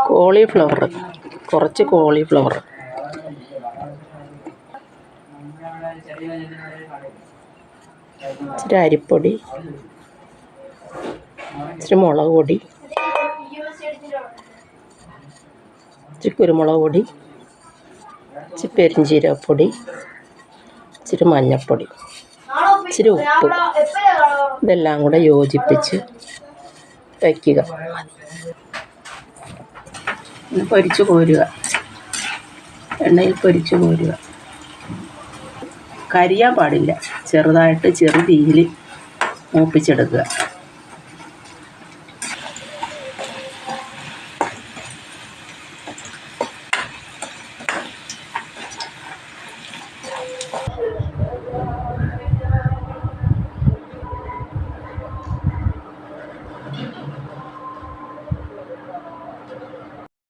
Cauliflower, കുറച്ച് cauliflower, ഇച്ചിരി അരിപ്പൊടി, ഇച്ചിരി മുളക് പൊടി, ഇച്ചിരി കുരുമുളക് പൊടി, ഇച്ചിരി പെരുംജീരകപ്പൊടി, ഇച്ചിരി മഞ്ഞൾപ്പൊടി, ഇച്ചിരി ഉപ്പ്, ഇതെല്ലാം കൂടെ യോജിപ്പിച്ച് വയ്ക്കുക. പൊരിച്ച് കോരുക, എണ്ണയിൽ പൊരിച്ച് കോരുക. കരിയാൻ പാടില്ല, ചെറുതായിട്ട് ചെറു തീയിൽ മൂപ്പിച്ചെടുക്കുക.